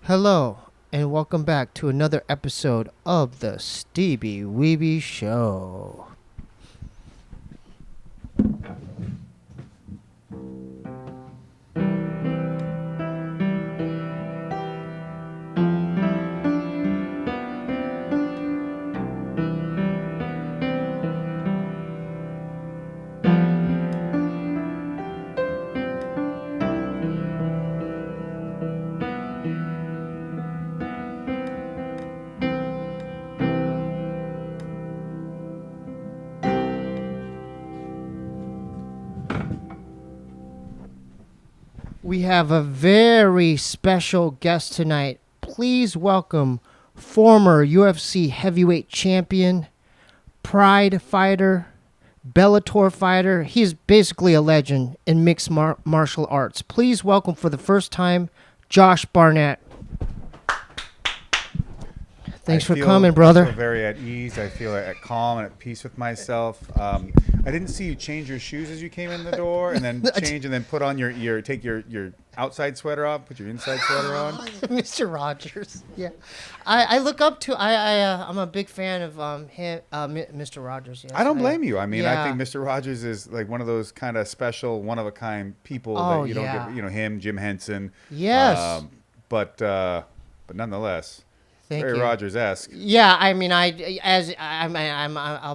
Hello, and welcome back to another episode of the Steebee Weebee Show. We have a very special guest tonight. Please welcome former UFC heavyweight champion, Pride fighter, Bellator fighter. He's basically a legend in mixed martial arts. Please welcome for the first time, Josh Barnett. Thanks for coming, brother. I feel very at ease. I feel at calm and at peace with myself. I didn't see you change your shoes as you came in the door, and then change and then put on take your outside sweater off, put your inside sweater on. Mr. Rogers. Yeah, I look up to. I'm a big fan of him, Mr. Rogers. Yes, I don't blame you. I mean, yeah. I think Mr. Rogers is like one of those kind of special, one of a kind people that you don't get. You know, him, Jim Henson. Yes. But nonetheless. Thank Very you. Rogers-esque. Yeah, I mean, I'll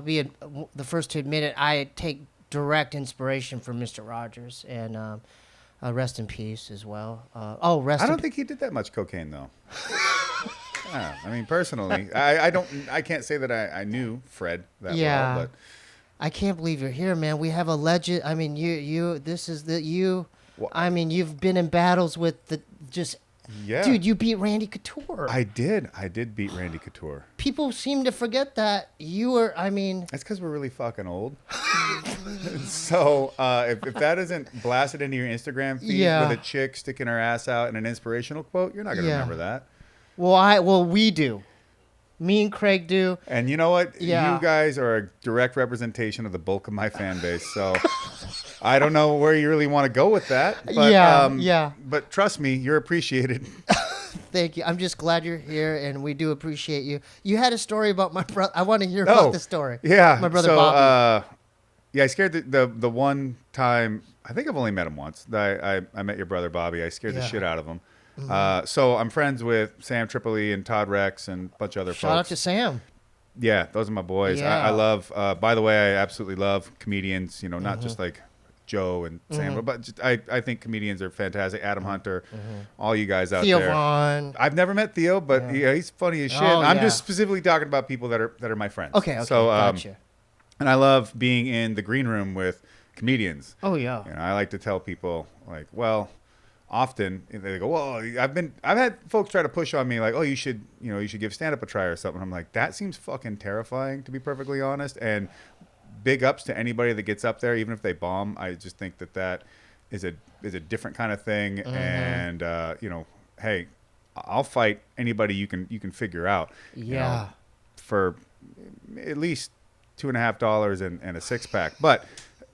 be the first to admit it. I take direct inspiration from Mr. Rogers, and rest in peace as well. I don't think he did that much cocaine though. I mean, personally, I can't say that I knew Fred that well, but I can't believe you're here, man. We have a legend. I mean, Well, I mean, you've been in battles with yeah. Dude, you beat Randy Couture. I did beat Randy Couture. People seem to forget that you were. I mean, That's because we're really fucking old. So if that isn't blasted into your Instagram feed with a chick sticking her ass out and an inspirational quote, you're not gonna remember that. Well, we do. Me and Craig do. And you know what? Yeah. You guys are a direct representation of the bulk of my fan base. So I don't know where you really want to go with that. But, yeah. But trust me, you're appreciated. Thank you. I'm just glad you're here, and we do appreciate you. You had a story about my brother. I want to hear about the story. Yeah. My brother so, Bobby. Yeah, I scared the one time. I think I've only met him once. I met your brother Bobby. I scared the shit out of him. Mm-hmm. So I'm friends with Sam Tripoli and Todd Rex and a bunch of other folks. Shout out to Sam. Yeah, those are my boys. Yeah. I love. By the way, I absolutely love comedians. You know, not just like Joe and Sam, but just, I think comedians are fantastic. Adam Hunter, all you guys out Theo there. Vaughn. I've never met Theo, but he's funny as shit. Oh, I'm yeah. just specifically talking about people that are my friends. Okay, So, gotcha. and I love being in the green room with comedians. Oh yeah. You know, I like to tell people like, well, often they go, well, I've had folks try to push on me like, oh, you should give stand up a try or something. I'm like, that seems fucking terrifying, to be perfectly honest. And big ups to anybody that gets up there, even if they bomb. I just think that is a different kind of thing. And hey, I'll fight anybody you can figure out. Yeah. You know, for at least $2.50 and a 6-pack. But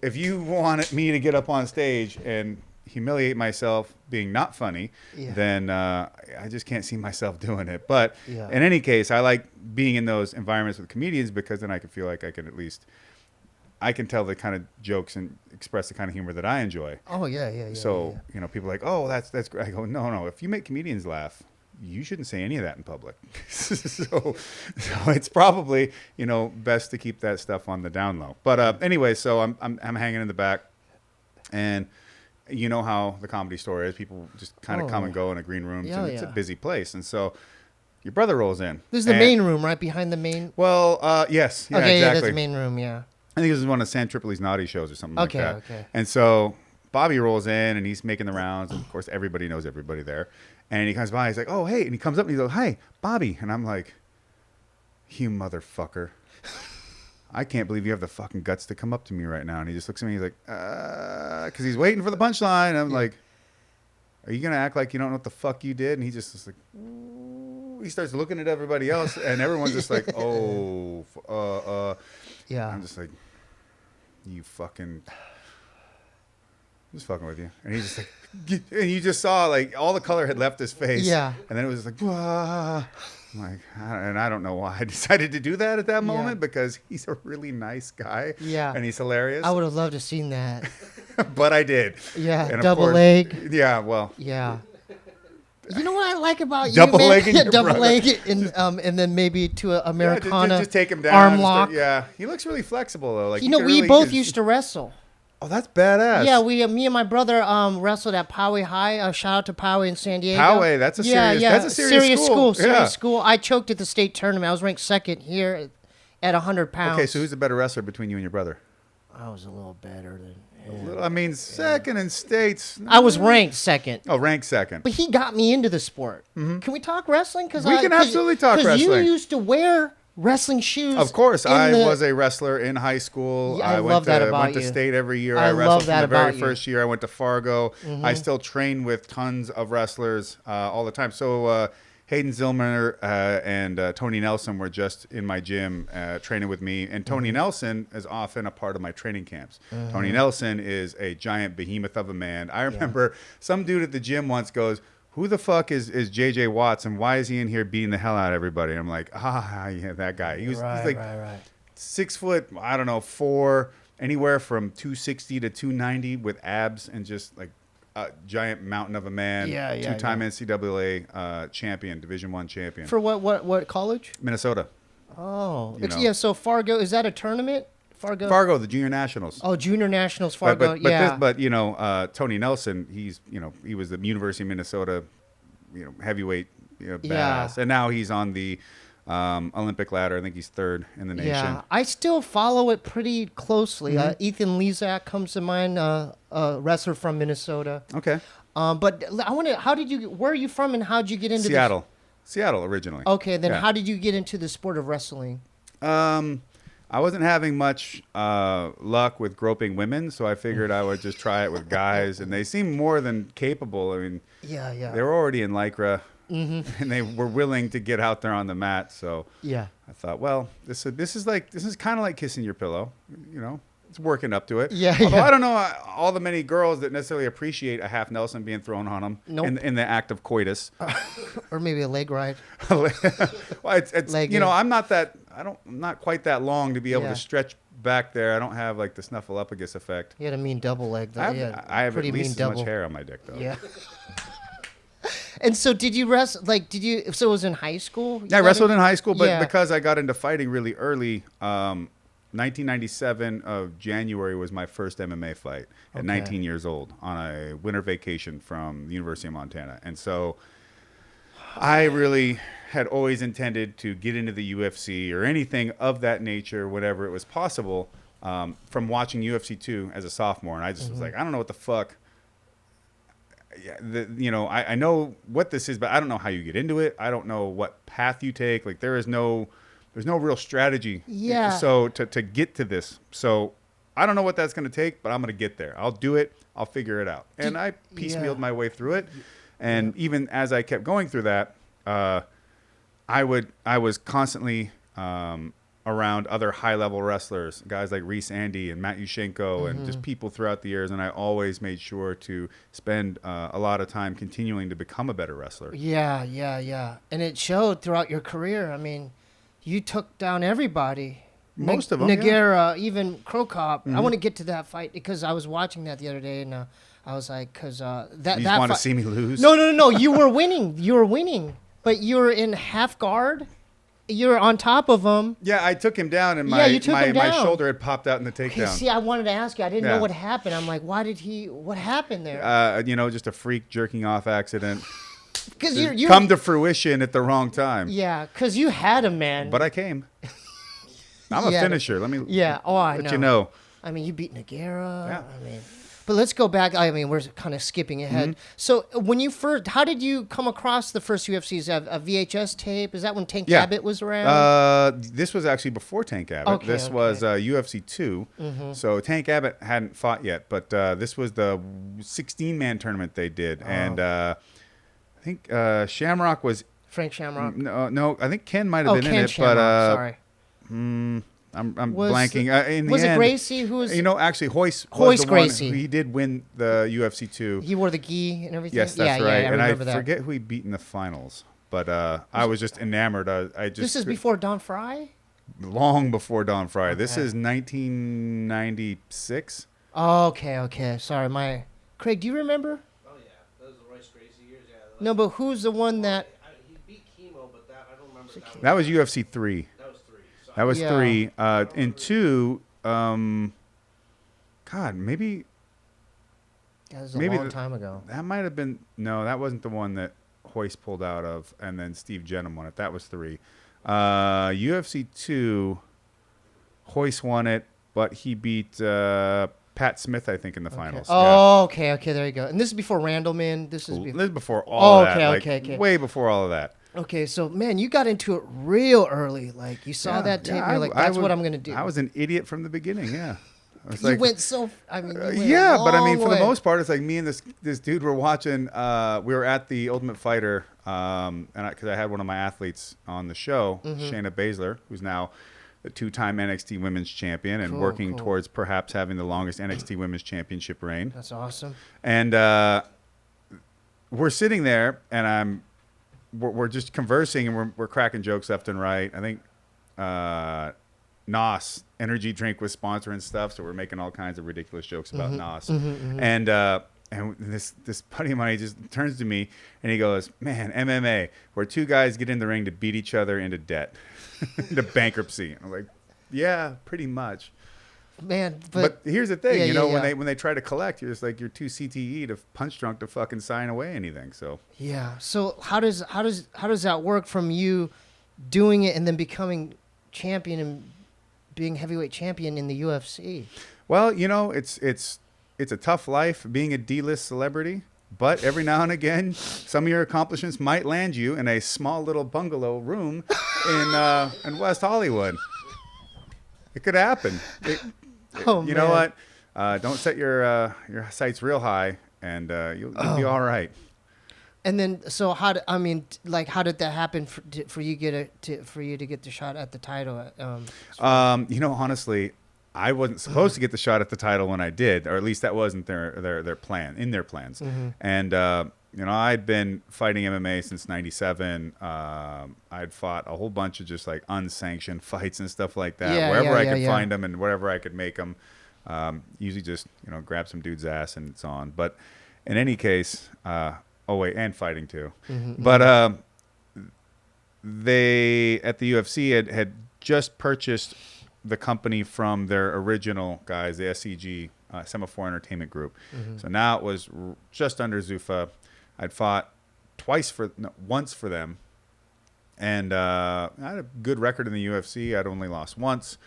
if you wanted me to get up on stage and humiliate myself being not funny, then I just can't see myself doing it. But in any case, I like being in those environments with comedians because then I can feel like I can tell the kind of jokes and express the kind of humor that I enjoy. Oh yeah. So you know, people are like, oh, that's great. I go, no. If you make comedians laugh, you shouldn't say any of that in public. so it's probably best to keep that stuff on the down low. But anyway, so I'm hanging in the back, and you know how the Comedy Store is. People just kind of come and go in a green room. It's a busy place, and so your brother rolls in. This is the main room, right behind the main. Well, yes, yeah, okay, exactly. Yeah, that's the main room. Yeah. I think this is one of Sam Tripoli's naughty shows or something like that. Okay. And so Bobby rolls in and he's making the rounds, and of course everybody knows everybody there. And he comes by, he's like, "Oh, hey," and he comes up and he goes, "Hi, Bobby," and I'm like, "You motherfucker." I can't believe you have the fucking guts to come up to me right now. And he just looks at me. He's like, because he's waiting for the punchline. And I'm like, are you going to act like you don't know what the fuck you did? And he just like, he starts looking at everybody else. And everyone's just like, oh, Yeah. I'm just like, you fucking. just fucking with you. And he's just like, and you just saw like all the color had left his face. Yeah. And then it was just like, wah. I'm like, and I don't know why I decided to do that at that moment because he's a really nice guy. Yeah. And he's hilarious. I would have loved to seen that. But I did. Yeah. And double leg. Yeah. Well. Yeah. You know what I like about you, double man? legging your double brother. leg, and then maybe to a Americana just take him down. arm lock. Yeah. He looks really flexible though. Like You know, we both used to wrestle. Oh, that's badass. Yeah, me and my brother wrestled at Poway High. Shout out to Poway in San Diego. Poway, that's a serious. That's a serious school. Serious school. I choked at the state tournament. I was ranked second here at 100 pounds. Okay, so who's the better wrestler between you and your brother? I was a little better than him. I mean, second in states. I was ranked second. Oh, ranked second. But he got me into the sport. Mm-hmm. Can we talk wrestling? We can absolutely talk wrestling. Because you used to wear wrestling shoes. Of course, I was a wrestler in high school. Yeah, I love that about went you. to state every year. I wrestled love that from the very about you. first year. I went to Fargo. Mm-hmm. I still train with tons of wrestlers all the time. So Hayden Zillmer and Toni Nelson were just in my gym training with me. And Toni Nelson is often a part of my training camps. Toni Nelson is a giant behemoth of a man. I remember some dude at the gym once goes, "Who the fuck is JJ Watts and why is he in here beating the hell out of everybody?" I'm like, yeah, that guy. He's like 6 foot, I don't know, 4, anywhere from 260 to 290 with abs and just like a giant mountain of a man. Two-time NCAA champion, Division I champion. For what college? Minnesota. Oh, so Fargo, is that a tournament? Fargo, the Junior Nationals. Oh, Junior Nationals, Fargo, But Toni Nelson, he was the University of Minnesota, heavyweight badass, and now he's on the Olympic ladder. I think he's third in the nation. Yeah, I still follow it pretty closely. Ethan Lezak comes to mind, a wrestler from Minnesota. Okay. But I want to. Where are you from, and how did you get into Seattle? Seattle originally. Okay, then how did you get into the sport of wrestling? I wasn't having much luck with groping women, so I figured I would just try it with guys, and they seemed more than capable. I mean, they were already in Lycra, and they were willing to get out there on the mat. So I thought, well, this is kind of like kissing your pillow, It's working up to it. Although I don't know all the many girls that necessarily appreciate a half Nelson being thrown on them in the act of coitus, or maybe a leg ride. Well, it's I'm not quite that long to be able to stretch back there. I don't have like the snuffleupagus effect. You had a mean double leg. Though. I have at least as much hair on my dick though. Yeah. And so did you wrestle? So it was in high school? Yeah, I wrestled in high school, but because I got into fighting really early, 1997 of January was my first MMA fight at 19 years old on a winter vacation from the University of Montana. And so I really had always intended to get into the UFC or anything of that nature whenever it was possible, from watching UFC 2 as a sophomore. And I just was like, I don't know what the fuck. I know what this is, but I don't know how you get into it. I don't know what path you take. Like there's no real strategy. Yeah. So to get to this. So I don't know what that's going to take, but I'm going to get there. I'll do it. I'll figure it out. And I piecemealed my way through it. And even as I kept going through that, I was constantly around other high-level wrestlers, guys like Reese Andy and Matt Yushchenko, and just people throughout the years. And I always made sure to spend a lot of time continuing to become a better wrestler. Yeah. And it showed throughout your career. I mean, you took down everybody. Most of them, Nogueira, even Crow Cop. I want to get to that fight because I was watching that the other day, and I was like, because you just want to see me lose? No. You were winning. But you were in half guard. You were on top of him. Yeah, I took him down, and my shoulder had popped out in the takedown. Okay, see, I wanted to ask you. I didn't know what happened. I'm like, what happened there? Just a freak jerking off accident. Because you come to fruition at the wrong time. Yeah, because you had him, man. But I came. I'm a finisher. Let me. Yeah. Oh, I know. Let you know. I mean, you beat Nogueira. Yeah. I mean, but let's go back. I mean, we're kind of skipping ahead. So how did you come across the first UFCs? A VHS tape? Is that when Tank Abbott was around? This was actually before Tank Abbott. Okay, this was UFC 2. So Tank Abbott hadn't fought yet, but this was the 16-man tournament they did. And I think Shamrock was... Frank Shamrock? No, I think Ken might have been Ken in it. Shamrock, but sorry. I'm blanking. In the was it end, Gracie who was? Actually, Hoist Hoist was the Gracie. one. He did win the UFC 2. He wore the gi and everything. Yes, that's right. I and remember that. forget who he beat in the finals. But I was just enamored. This is before Don Fry? Long before Don Fry. Okay. This is 1996. Oh, okay. Sorry, Craig, do you remember? Oh yeah, those are the Royce Gracie years. Yeah. No, but who's the one that? He beat Chemo, but I don't remember that. That was UFC 3. That was 3. So That was 3. In 2, God, maybe That was a long time ago. that might have been. No, that wasn't the one that Hoist pulled out of, and then Steve Jenham won it. That was 3. UFC 2, Hoist won it, but he beat Pat Smith, I think, in the finals. Oh, okay, there you go. And this is before Randleman. This is This is before all of that. Okay. Way before all of that. Okay, so man, you got into it real early. Like you saw that tape, you're like, "That's what I'm gonna do." I was an idiot from the beginning. Yeah. I was You went so. I mean, you went yeah, a but I mean, long for the way. most part, it's like me and this dude were watching. We were at the Ultimate Fighter, and because I had one of my athletes on the show, Shayna Baszler, who's now the 2-time NXT Women's Champion and working towards perhaps having the longest NXT Women's Championship reign. That's awesome. And we're sitting there, and we're just conversing, and we're cracking jokes left and right. I think NOS energy drink was sponsoring stuff, so we're making all kinds of ridiculous jokes about NOS. And this buddy of mine just turns to me and he goes, "Man, MMA, where 2 guys get in the ring to beat each other into debt, into bankruptcy." And I'm like, "Yeah, pretty much." Man, But here's the thing, yeah. when they try to collect, you're just like, you're too CTE to punch drunk to fucking sign away anything. So yeah. So how does that work from you doing it and then becoming champion and being heavyweight champion in the UFC? well, it's a tough life being a D-list celebrity, but every now and again, some of your accomplishments might land you in a small little bungalow room in West Hollywood. It could happen. You know what? Don't set your sights real high, and you'll be all right. And then, so how did that happen for you to get the shot at the title? Honestly, I wasn't supposed to get the shot at the title when I did, or at least that wasn't their plan, in their plans. And I'd been fighting MMA since '97. I'd fought a whole bunch of just like unsanctioned fights and stuff like that, wherever I could find them and wherever I could make them. Usually just grab some dude's ass and it's on. But in any case, and fighting too. But they at the UFC had just purchased the company from their original guys, the SEG, Semaphore Entertainment Group. So now it was just under Zuffa. I'd fought once for them. And I had a good record in the UFC. I'd only lost once.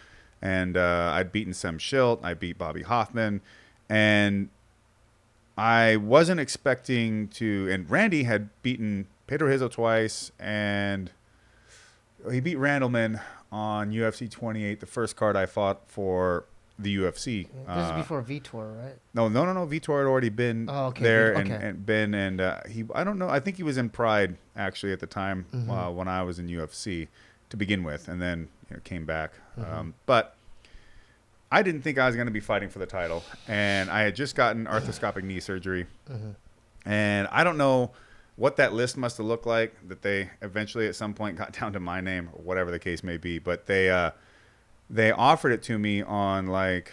And I'd beaten Sem Schilt. I beat Bobby Hoffman. And I wasn't expecting to... And Randy had beaten Pedro Rizzo twice. And he beat Randleman on UFC 28, the first card I fought for the UFC. This is before Vitor, right? No. Vitor had already been there and he, I don't know, I think he was in Pride actually at the time when I was in UFC to begin with, and then came back. But I didn't think I was going to be fighting for the title, and I had just gotten arthroscopic knee surgery, and I don't know what that list must have looked like that they eventually at some point got down to my name or whatever the case may be. But they offered it to me on like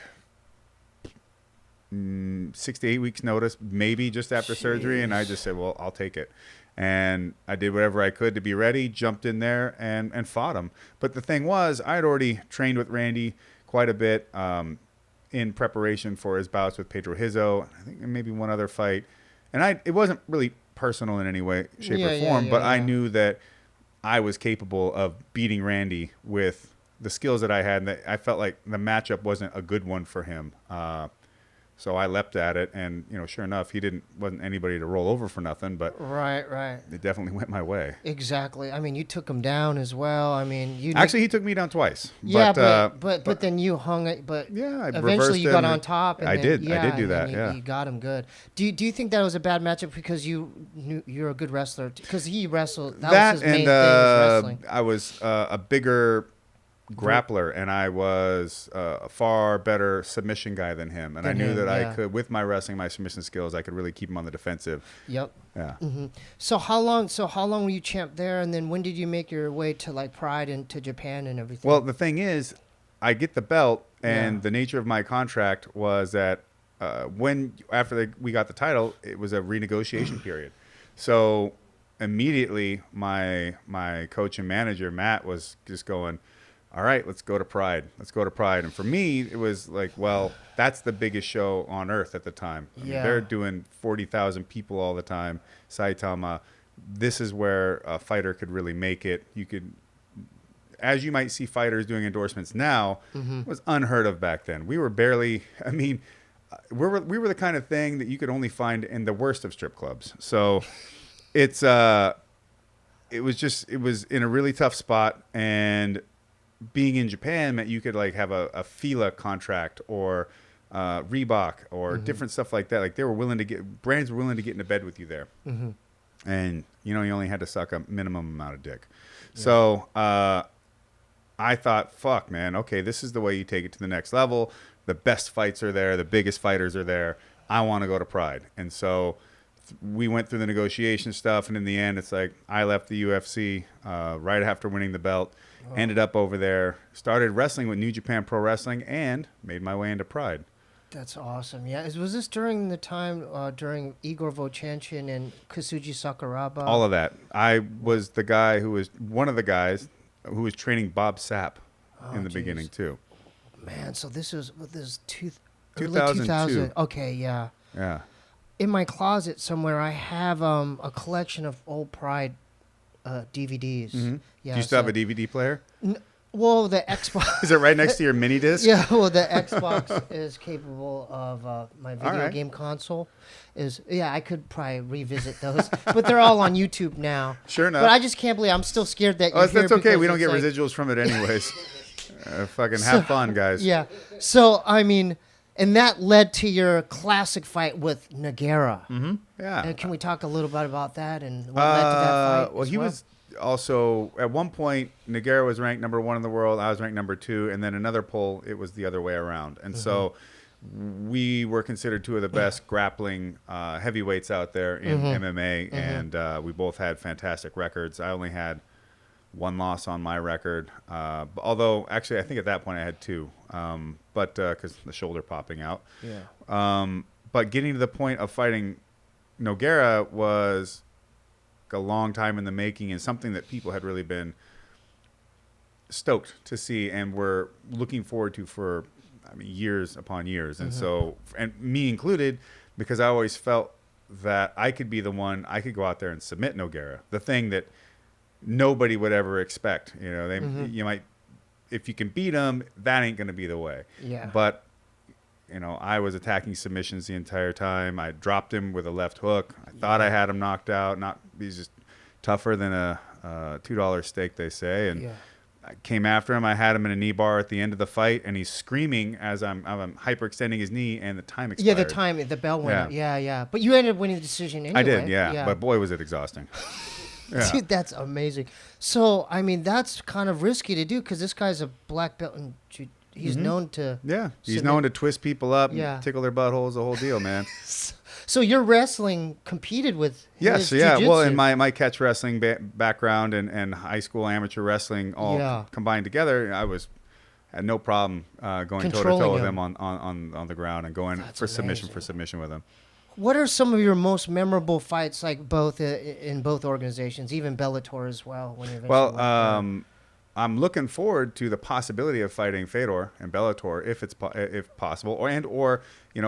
6 to 8 weeks notice, maybe just after surgery. And I just said, well, I'll take it. And I did whatever I could to be ready, jumped in there and fought him. But the thing was, I had already trained with Randy quite a bit in preparation for his bouts with Pedro Rizzo. I think maybe one other fight. And it wasn't really personal in any way, shape, or form, but I knew that I was capable of beating Randy with the skills that I had, and that I felt like the matchup wasn't a good one for him. So I leapt at it, and sure enough, he wasn't anybody to roll over for nothing. But right, it definitely went my way. Exactly. I mean, you took him down as well. I mean, he took me down twice. Yeah, but then you hung it. But yeah, eventually you got on top. And I did do that. You got him good. Do you think that was a bad matchup because you knew you're a good wrestler? Because he wrestled. That was his main thing, was wrestling. I was a bigger grappler, and I was a far better submission guy than him. And I knew that I could, with my wrestling, my submission skills, I could really keep him on the defensive. Yep. Yeah. Mm-hmm. So how long were you champ there, and then when did you make your way to like Pride and to Japan and everything? Well, the thing is, I get the belt, and the nature of my contract was that after we got the title, it was a renegotiation period. So immediately, my coach and manager Matt was just going, all right, let's go to Pride. Let's go to Pride. And for me, it was like, well, that's the biggest show on earth at the time. I mean, they're doing 40,000 people all the time. Saitama. This is where a fighter could really make it. You could, as you might see fighters doing endorsements now, it was unheard of back then. We were barely, I mean, we were the kind of thing that you could only find in the worst of strip clubs. So it was in a really tough spot, and being in Japan meant you could like have a Fila contract or Reebok or different stuff like that. Like brands were willing to get into bed with you there. And you only had to suck a minimum amount of dick. So I thought, fuck man, okay, this is the way you take it to the next level. The best fights are there, the biggest fighters are there. I want to go to Pride. And so we went through the negotiation stuff, and in the end it's like I left the UFC right after winning the belt. Ended up over there, started wrestling with New Japan Pro Wrestling, and made my way into Pride. That's awesome. Yeah, was this during the time during Igor Vochanchin and Kasuji Sakuraba? All of that. I was the guy who was one of the guys who was training Bob Sapp in the beginning too. Man, so this was early 2002. 2000. Okay, yeah. Yeah. In my closet somewhere, I have a collection of old Pride DVDs. Mm-hmm. Yeah, Do you still have a DVD player? Well, the Xbox. Is it right next to your mini disc? Yeah, well, the Xbox is capable of my video right. game console. I could probably revisit those, but they're all on YouTube now. Sure enough. But I just can't believe I'm still scared that you're here. That's okay. because We don't it's get like, residuals from it anyways. Fucking have fun, guys. Yeah. So I mean, and that led to your classic fight with Nogueira. Mm-hmm. Yeah. And can we talk a little bit about that and what led to that fight? Well, he was also at one point. Nogueira was ranked number 1 in the world. I was ranked number 2, and then another poll, it was the other way around. And so we were considered 2 of the best grappling heavyweights out there in MMA, and we both had fantastic records. I only had 1 loss on my record, although actually I think at that point I had 2, but because the shoulder popping out. Yeah. But getting to the point of fighting Nogueira was a long time in the making, and something that people had really been stoked to see and were looking forward to for years upon years. And so, and me included, because I always felt that I could be the one, I could go out there and submit Nogueira, the thing that nobody would ever expect. You might, if you can beat him, that ain't going to be the way. Yeah. But I was attacking submissions the entire time. I dropped him with a left hook. I thought I had him knocked out. He's just tougher than a $2 steak, they say. And I came after him. I had him in a knee bar at the end of the fight, and he's screaming as I'm hyperextending his knee, and the time expired. Yeah, the bell went out. Yeah. But you ended up winning the decision anyway. I did, yeah. But boy, was it exhausting. Yeah. Dude, that's amazing. So, I mean, that's kind of risky to do because this guy's a black belt and he's known to... Yeah, he's known to twist people up and tickle their buttholes, the whole deal, man. So your wrestling competed with his jiu-jitsu. Well, in my catch wrestling background and high school amateur wrestling all combined together, I had no problem going toe-to-toe with him on the ground and going for submission with him. What are some of your most memorable fights, like both in both organizations, even Bellator as well? I'm looking forward to the possibility of fighting Fedor and Bellator if possible, or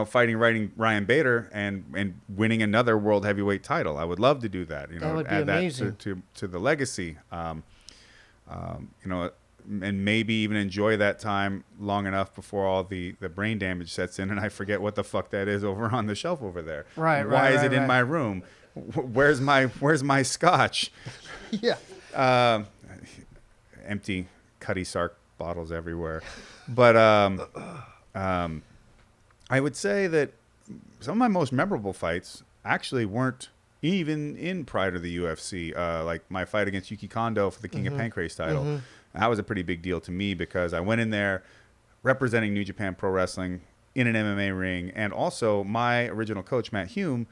fighting Ryan Bader and winning another world heavyweight title. I would love to do that. That would be add amazing. that to the legacy. And maybe even enjoy that time long enough before all the brain damage sets in and I forget what the fuck that is over on the shelf over there. Right. Why is it in my room? Where's my scotch? Yeah. Empty Cuddy Sark bottles everywhere. But I would say that some of my most memorable fights actually weren't even in Pride or the UFC. Like my fight against Yuki Kondo for the King of Pancrase title. That was a pretty big deal to me because I went in there representing New Japan Pro Wrestling in an MMA ring. And also my original coach, Matt Hume,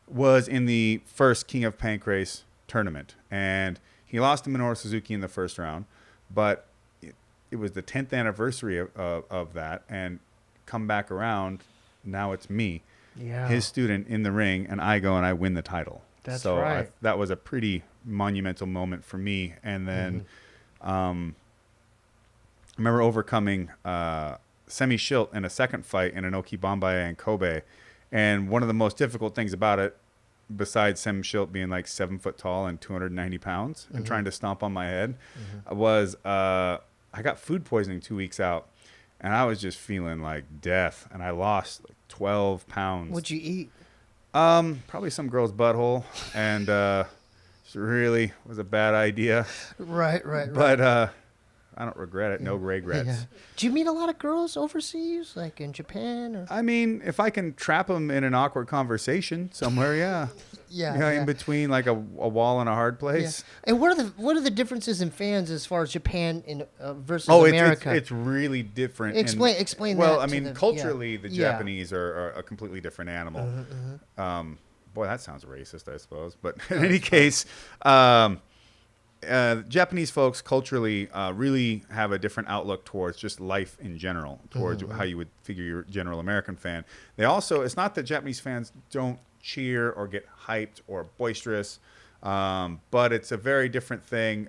was in the first King of Pancrase tournament. And he lost to Minoru Suzuki in the first round. But it was the 10th anniversary of that. And come back around, now it's me, his student in the ring, and I go and I win the title. That's so right. That was a pretty monumental moment for me. And then I remember overcoming Semi Schilt in a second fight in Inoki Bombay and Kobe. And one of the most difficult things about it, besides Semi Schilt being like 7 foot tall and 290 pounds and trying to stomp on my head, was I got food poisoning 2 weeks out. And I was just feeling like death. And I lost like 12 pounds. What'd you eat? Probably some girl's butthole. And it really was a bad idea. Right. But I don't regret it. No regrets. Yeah. Do you meet a lot of girls overseas, like in Japan? Or? I mean, if I can trap them in an awkward conversation somewhere, yeah. In between like a wall and a hard place. Yeah. And what are the differences in fans as far as Japan versus America? It's really different. Explain well, that. I mean, culturally, the Japanese are a completely different animal. Boy, that sounds racist, I suppose. But in any case, Japanese folks culturally really have a different outlook towards just life in general, towards how you would figure your general American fan. They also, it's not that Japanese fans don't cheer or get hyped or boisterous, but it's a very different thing.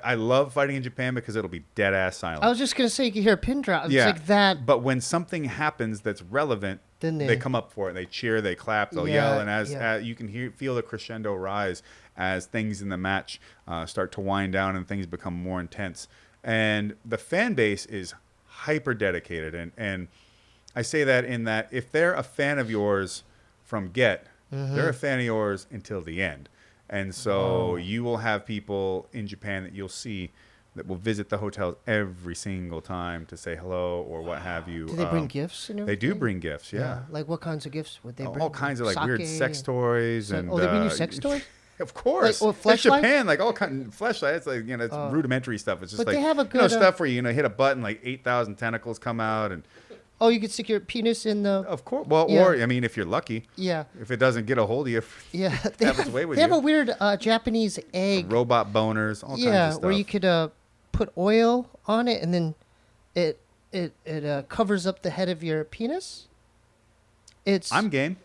I love fighting in Japan because it'll be dead ass silent. I was just gonna say you can hear a pin drop. It's like that. But when something happens that's relevant, then they come up for it. They cheer, they clap, they'll yell, and as you can feel the crescendo rise as things in the match start to wind down and things become more intense. And the fan base is hyper dedicated, and I say that in that if they're a fan of yours from they're a fan of yours until the end. And so you will have people in Japan that you'll see that will visit the hotels every single time to say hello or what have you. Do they bring gifts and everything? They do bring gifts, yeah. Like what kinds of gifts would they bring? All kinds of like weird sex toys. And they bring you sex toys? Of course. Like, it's Japan, like all kind of fleshlights. It's like, it's rudimentary stuff. It's just but like, they have a good, stuff where you hit a button, like 8,000 tentacles come out and... Oh, you could stick your penis in the... Of course. Well, or, I mean, if you're lucky. Yeah. If it doesn't get a hold of you, they have its way with you. They have you. a weird Japanese egg. Robot boners, all kinds of stuff. Where you could put oil on it and then it covers up the head of your penis. I'm game.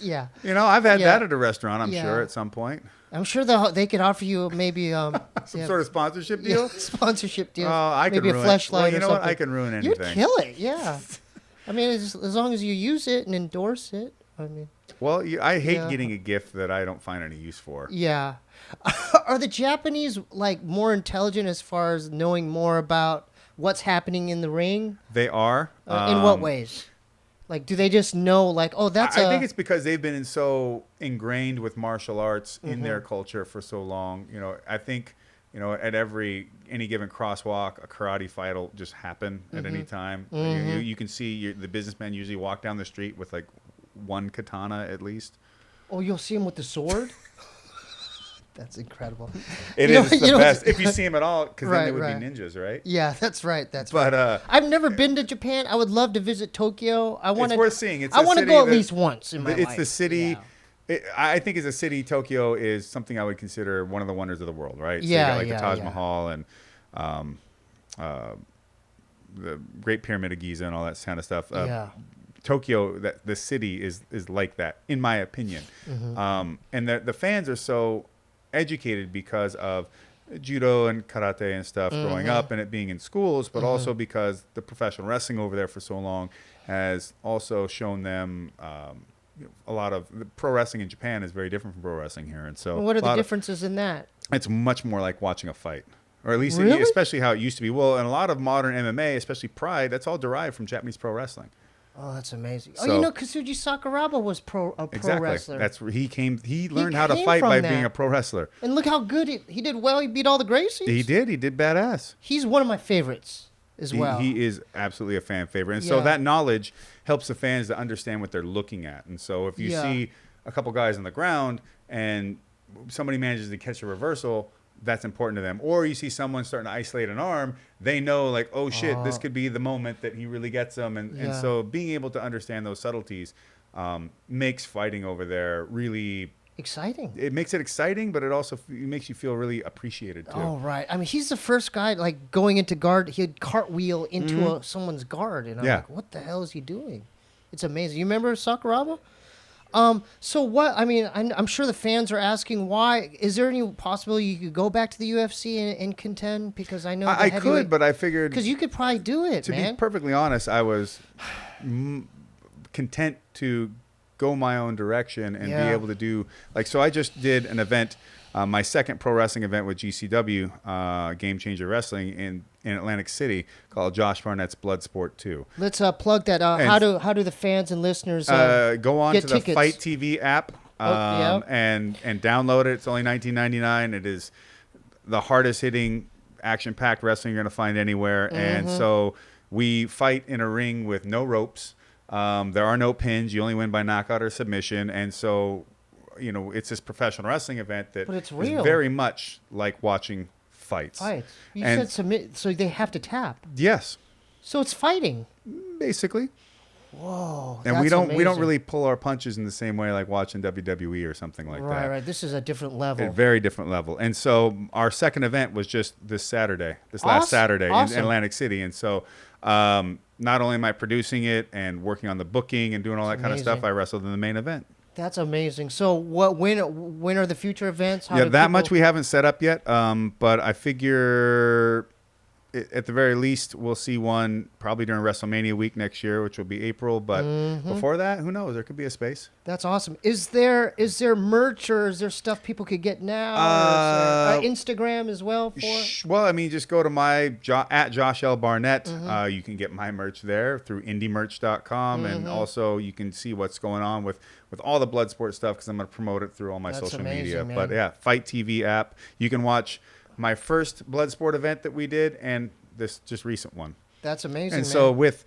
Yeah. I've had that at a restaurant, I'm sure, at some point. I'm sure they could offer you maybe some sort of sponsorship deal. Yeah, sponsorship deal. Oh, I maybe can ruin a fleshlight. Well, you know something. what? I can ruin anything. You'd kill it. Yeah. I mean, as long as you use it and endorse it. I mean. Well, I hate getting a gift that I don't find any use for. Yeah. Are the Japanese like more intelligent as far as knowing more about what's happening in the ring? They are. In what ways? Like, do they just know, like, oh, that's I think it's because they've been so ingrained with martial arts in their culture for so long. I think, at any given crosswalk, a karate fight will just happen at any time. You can see the businessmen usually walk down the street with, like, one katana at least. Oh, you'll see him with the sword? That's incredible. It is the best. If you see them at all, because then they would be ninjas, right? Yeah, that's right. Right. I've never been to Japan. I would love to visit Tokyo. It's worth seeing. I want to go at least once in my life. It's the city. Yeah. I think as a city, Tokyo is something I would consider one of the wonders of the world, right? So you got like the Taj Mahal and the Great Pyramid of Giza and all that kind of stuff. Tokyo, the city is like that, in my opinion. And the fans are so educated because of judo and karate and stuff growing up and it being in schools, but also because the professional wrestling over there for so long has also shown them a lot of the pro wrestling in Japan is very different from pro wrestling here. And so what are the differences in that? It's much more like watching a fight. Or at least, really? Especially how it used to be. Well, and a lot of modern MMA, especially Pride, that's all derived from Japanese pro wrestling. Oh, that's amazing. Kazuji Sakuraba was a pro wrestler. That's where he learned how to fight by being a pro wrestler. And look how good he did. Well, he beat all the Gracies. He did badass. He's one of my favorites as well. He is absolutely a fan favorite. And so that knowledge helps the fans to understand what they're looking at. And so if you see a couple guys on the ground and somebody manages to catch a reversal, that's important to them. Or you see someone starting to isolate an arm, they know like, oh shit, this could be the moment that he really gets them. And so being able to understand those subtleties makes fighting over there really exciting. It makes it exciting, but it also makes you feel really appreciated too. Oh, right. I mean, he's the first guy like going into guard. He'd cartwheel into someone's guard, and I'm like, what the hell is he doing? It's amazing. You remember Sakuraba? So what? I mean, I'm sure the fans are asking why. Is there any possibility you could go back to the UFC and contend? Because I know I could, but I figured because you could probably do it. To be perfectly honest, I was content to go my own direction and be able to do like. So I just did an event, my second pro wrestling event with GCW, Game Changer Wrestling in Atlantic City, called Josh Barnett's Bloodsport 2. Let's plug that. How do the fans and listeners go on to tickets? the Fight TV app and download it. It's only $19.99. It is the hardest hitting, action-packed wrestling you're going to find anywhere. And so we fight in a ring with no ropes. There are no pins. You only win by knockout or submission. And so, you know, it's this professional wrestling event that but it's real. is very much like watching fights. You said submit, so they have to tap. Yes. So it's fighting. Basically. Whoa. And that's we don't amazing. really pull our punches in the same way like watching WWE or something like that. Right. This is a different level. A very different level. And so our second event was just this last Saturday in Atlantic City. And so not only am I producing it and working on the booking and doing all that kind of stuff, I wrestled in the main event. That's amazing. So when are the future events? Much we haven't set up yet. But I figure at the very least we'll see one probably during WrestleMania week next year, which will be April. But before that, who knows? There could be a space. That's awesome. Is there merch or is there stuff people could get now? Or is there, Instagram as well for? Well, I mean, just go to my at Josh L Barnett. You can get my merch there through indiemerch.com, and also you can see what's going on with all the Bloodsport stuff because I'm going to promote it through all my social media. Man. But yeah, Fight TV app. You can watch my first Bloodsport event that we did and this just recent one. That's amazing. And so with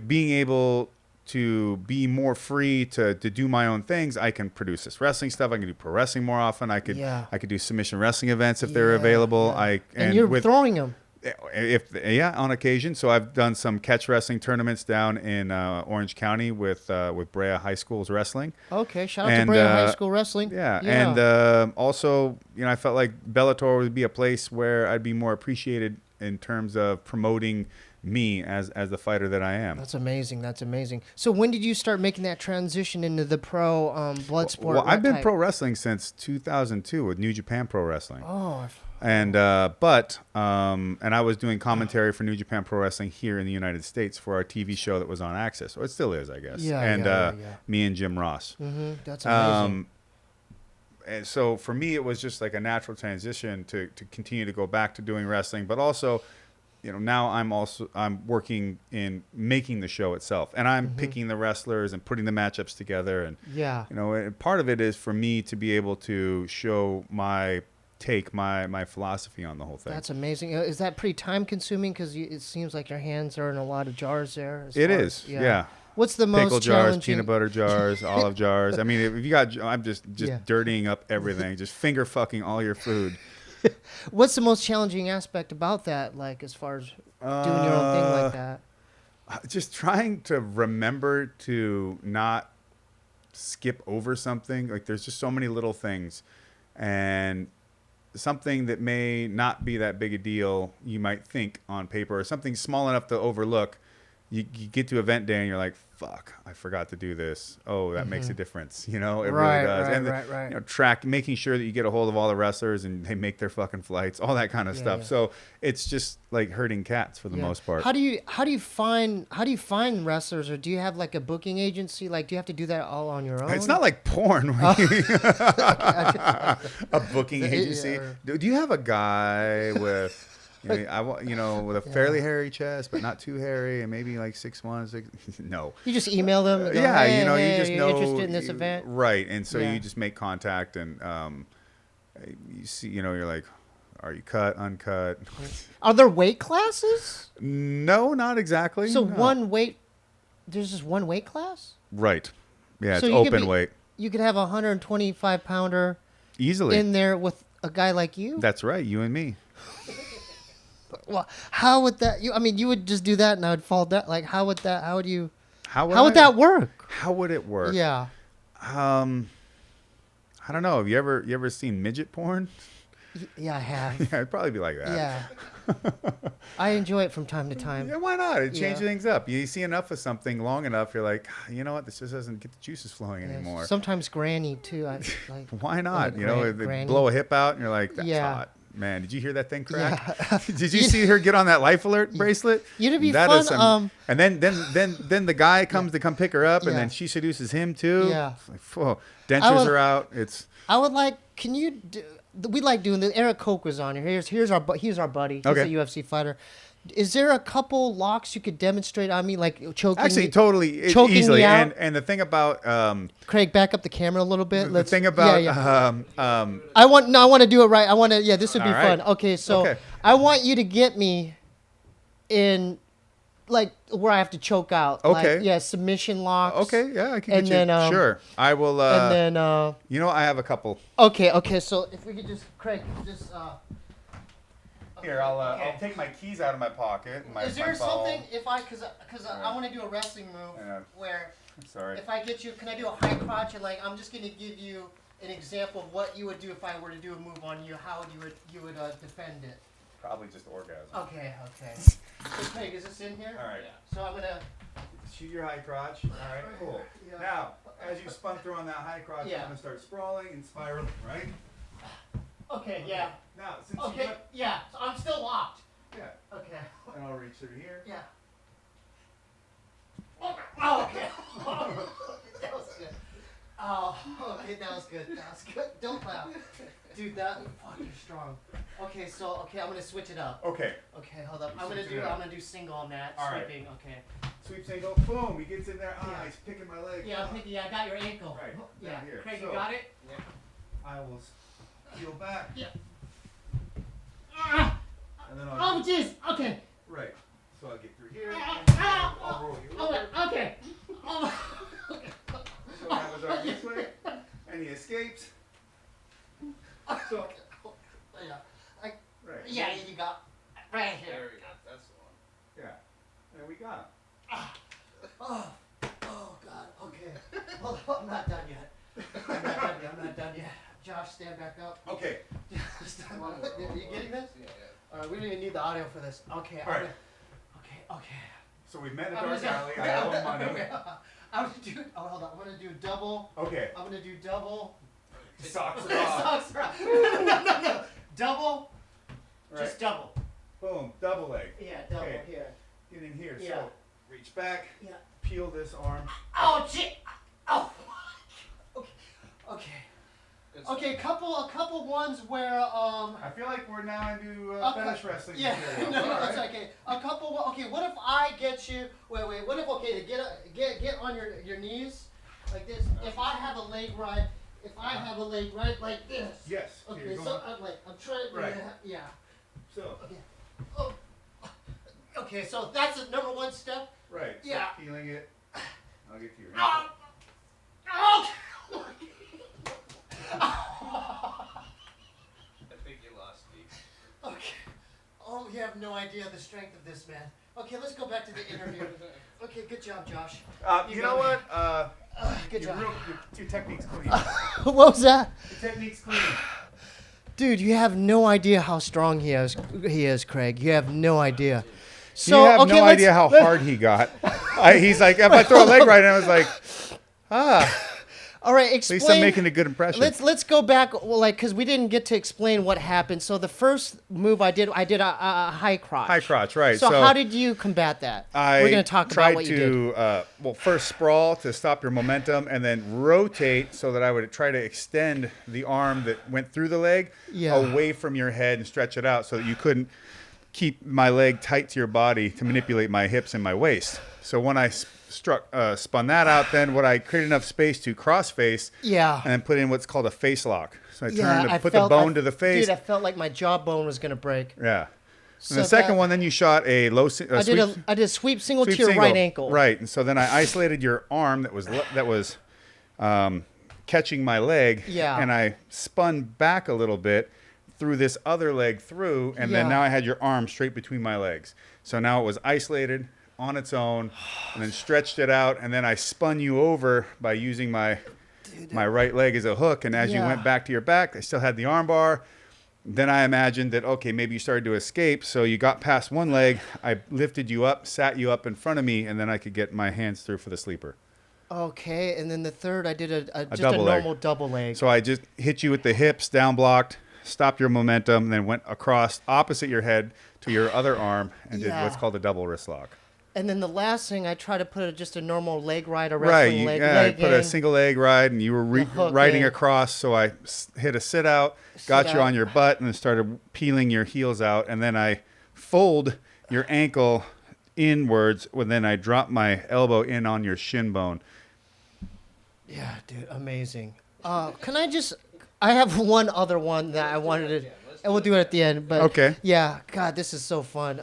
being able to be more free to do my own things, I can produce this wrestling stuff. I can do pro wrestling more often. I could do submission wrestling events if they're available. And you're throwing them. On occasion. So I've done some catch wrestling tournaments down in Orange County with Brea High School's wrestling. Okay, shout out to Brea High School Wrestling. Yeah. And also, you know, I felt like Bellator would be a place where I'd be more appreciated in terms of promoting me as the fighter that I am. That's amazing. So when did you start making that transition into the pro Bloodsport? Well, I've been pro wrestling since 2002 with New Japan Pro Wrestling. Oh. And and I was doing commentary for New Japan Pro Wrestling here in the United States for our TV show that was on Access. Or it still is, I guess. Me and Jim Ross. That's amazing. And so for me, it was just like a natural transition to continue to go back to doing wrestling, but also, you know, now I'm working in making the show itself, and I'm picking the wrestlers and putting the matchups together, and you know, and part of it is for me to be able to show my philosophy on the whole thing. That's amazing. Is that pretty time consuming? Because it seems like your hands are in a lot of jars there. It is. Yeah. What's the most pickle jars, challenging? peanut butter jars, olive jars. I mean, if you got, I'm just dirtying up everything, just finger fucking all your food. What's the most challenging aspect about that? Like as far as doing your own thing like that? Just trying to remember to not skip over something. Like there's just so many little things, and something that may not be that big a deal, you might think on paper, or something small enough to overlook. You get to event day and you're like, fuck, I forgot to do this. Oh, that makes a difference. You know, it really does. Right. You know, making sure that you get a hold of all the wrestlers and they make their fucking flights, all that kind of stuff. Yeah. So it's just like herding cats for the most part. How do you find wrestlers, or do you have like a booking agency? Like, do you have to do that all on your own? It's not like porn. A booking agency. Do you have a guy with? with a fairly hairy chest, but not too hairy, and maybe like 6'1", no. You just email them. And go, you just know interested in this event, right? And so you just make contact, and you see, you're like, are you cut, uncut? Are there weight classes? No, not exactly. So there's just one weight class, right? Yeah, so it's open weight. You could have a 125-pounder easily in there with a guy like you? That's right, you and me. Well, how would that? I mean, you would just do that, and I would fall down. Like, how would that? How would you? How How would that work? How would it work? Yeah. I don't know. Have you ever seen midget porn? Yeah, I have. Yeah, it'd probably be like that. Yeah. I enjoy it from time to time. Yeah, why not? It changes Yeah. things up. You see enough of something long enough, you're like, you know what? This just doesn't get the juices flowing Yeah, anymore. sometimes granny too. I like. Why not? You know, they granny. blow a hip out, and you're like, that's Yeah. hot. Man, did you hear that thing crack? Yeah. Did you see her get on that life alert bracelet? It'd be That fun. is and then the guy comes to come pick her up, and Yeah. then she seduces him too. Yeah. It's like, whoa, dentures would- are out. It's I would like. Can you? We like doing this. Eric Koch was on here. Here's our buddy. He's Okay. a UFC fighter. Is there a couple locks you could demonstrate on me, like choking? actually me? totally choking easily. me out? And the thing about Craig, back up the camera a little bit. the thing about I want to do it right. I want to. Yeah, this would be All right. fun. Okay, so Okay. I want you to get me in, like where I have to choke out. Okay. Like, yeah, submission locks. okay, yeah, I can And get you. then, Sure, I will. And then you know, I have a couple. okay. So if we could just, Craig, just. Here, I'll okay. take my keys out of my pocket. And Is there something if because Alright. I want to do a wrestling move Yeah. where Sorry. if I get you, can I do a high crotch and like I'm just gonna give you an example of what you would do if I were to do a move on you, how you would defend it. Probably just orgasm. Okay. So Craig, is this in here? All right. So I'm gonna. Shoot your high crotch. All right, cool. Yeah. Now, as you spun through on that high crotch, Yeah. I'm gonna start sprawling and spiraling, right? Okay. Yeah. Now, since Okay. you went, Yeah. So I'm still locked. yeah, Okay. and I'll reach through here. Yeah. Oh, okay. That was good. Oh, okay, that was good. Don't laugh. Dude, fuck, you're strong. Okay, I'm gonna switch it up. Okay. Okay, hold up. You switch it I'm up. gonna do single on that. All right. Sweeping, okay. Sweep single. Boom. He gets in there. Ah, Yeah. he's picking my leg. Yeah, I got your ankle. Right, Yeah. down here. Craig, So- you got it? I will peel back. Yeah. And then I'll Oh, jeez. Okay. right. So I'll get through here. Ah, I'll roll you oh, over. okay. Oh, So I have his arm this way, and he escapes. So, yeah. right. Yeah, you got right here. There we go. That's the one. Yeah. And we got Oh, God. Okay. Hold on, I'm not done yet. I'm not done yet. Josh, stand back up. him. Okay. Stand up. Are you getting this? Yeah. All right, we don't even need the audio for this. Okay. All right. Okay. So we've met in I'm Dark gonna- Alley. I owe him money. I'm gonna do. Oh, hold on. I'm gonna do double. Okay. I'm gonna do double. Socks are off. Socks are- No. Double. Right. Just double. Boom. Double leg. Yeah, double Okay. here. Get in here. Yeah. So reach back. Yeah. Peel this arm. Oh, shit. Oh. Okay. It's Okay. A couple ones where I feel like we're now into fetish wrestling. Yeah, material. no, All it's right. okay. A couple. Okay, what if I get you? Wait. What if to get on your knees like this? If I have a leg right, like this. Yes. Okay, Okay, you're so going- I'm trying to. Right. Yeah. So. Okay. Oh. Okay, so that's the number one step. Right. So Yeah. peeling it. I'll get to your Oh. ankle. Oh. I think you lost me. Okay. Oh, you have no idea the strength of this man. Okay, let's go back to the interview. Okay, good job, Josh. You know what? Good job. Your technique's clean. What was that? Your technique's clean. Dude, you have no idea how strong he is, Craig. You have no idea. So, you have okay, no let's- idea how hard he got. He's like, if I throw a leg right, and I was like, All right, at explain. least I'm making a good impression. Let's go back, well, like, because we didn't get to explain what happened. So the first move I did a high crotch. High crotch, right. So how did you combat that? We're going to talk about what you did. well, first sprawl to stop your momentum, and then rotate so that I would try to extend the arm that went through the leg Yeah. away from your head and stretch it out so that you couldn't keep my leg tight to your body to manipulate my hips and my waist. So when I spun that out, then I created enough space to cross face, Yeah. and then put in what's called a face lock. So I Yeah, turned to I put felt- the bone to the face. Dude, I felt like my jawbone was going to break. Yeah. So And the second that- one, then you shot a low. I did a sweep single sweep to your single. right ankle. Right, and so then I isolated your arm that was catching my leg. Yeah. And I spun back a little bit, threw this other leg through, and then Yeah. now I had your arm straight between my legs. So now it was isolated on its own, and then stretched it out, and then I spun you over by using my right leg as a hook, and as you Yeah. went back to your back, I still had the arm bar. Then I imagined that, okay, maybe you started to escape, so you got past one leg, I lifted you up, sat you up in front of me, and then I could get my hands through for the sleeper. Okay, and then the third, I did just a double leg. normal double leg. So I just hit you with the hips, down blocked, stopped your momentum, and then went across opposite your head to your other arm and did Yeah. what's called a double wrist lock. And then the last thing, I tried to put just a normal leg ride, a Right, wrestling leg. I leg put a in. single leg ride, and you were The hook riding in. across, so I hit a sit out, got Sit you out. on your butt, and then started peeling your heels out, and then I fold your ankle inwards, and then I drop my elbow in on your shin bone. Yeah, dude, amazing. Can I just? I have one other one that I wanted to, and we'll do it at the end. But Okay. Yeah, God, this is so fun.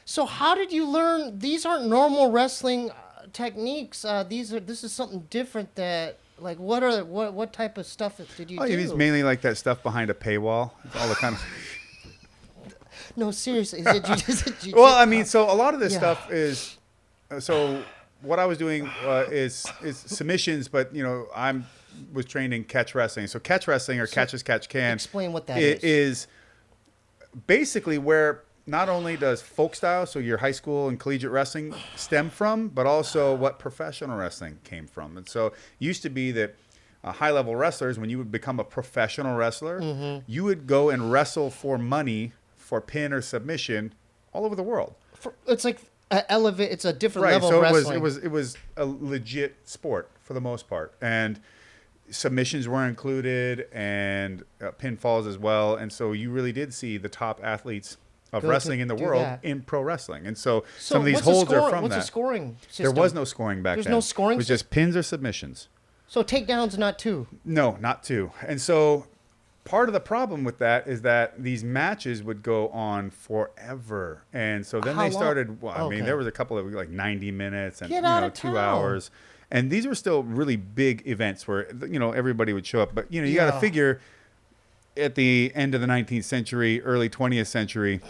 So how did you learn? These aren't normal wrestling techniques. This is something different. That like, what type of stuff did you Oh, do? it's mainly like that stuff behind a paywall. It's all the kind of. No, seriously, is it jiu-jitsu? Well, I mean, so a lot of this Yeah. stuff is, so what I was doing is submissions, but was trained in catch wrestling. So catch wrestling, or catch as catch can, Explain what that is basically where not only does folk style, so your high school and collegiate wrestling, stem from, but also what professional wrestling came from. And so it used to be that high level wrestlers, when you would become a professional wrestler, you would go and wrestle for money, for pin or submission, all over the world. It's like it's a different Right. level So of it wrestling. was a legit sport for the most part, and submissions were included, and pinfalls as well. And so you really did see the top athletes of Go to wrestling in the do world that. in pro wrestling. And so So some of these what's the holds are scoring- from what's that. the scoring There system? was no scoring back There's then. no scoring It was just pins or submissions. So takedowns, not two. No, not two. And so part of the problem with that is that these matches would go on forever. And so then How they long? started, well, I Okay. mean, there was a couple of like 90 minutes and Get out of 2 town. hours. And these were still really big events where, everybody would show up. But, you got Yeah. to figure at the end of the 19th century, early 20th century,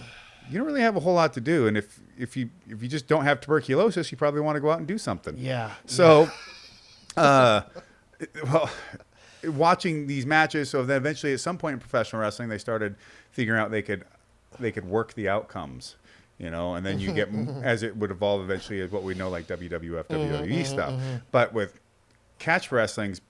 you don't really have a whole lot to do. And if you just don't have tuberculosis, you probably want to go out and do something. Yeah. So, well, watching these matches. So then eventually, at some point in professional wrestling, they started figuring out they could work the outcomes, and then you get, as it would evolve eventually, as what we know like WWF, WWE stuff. But with catch wrestling's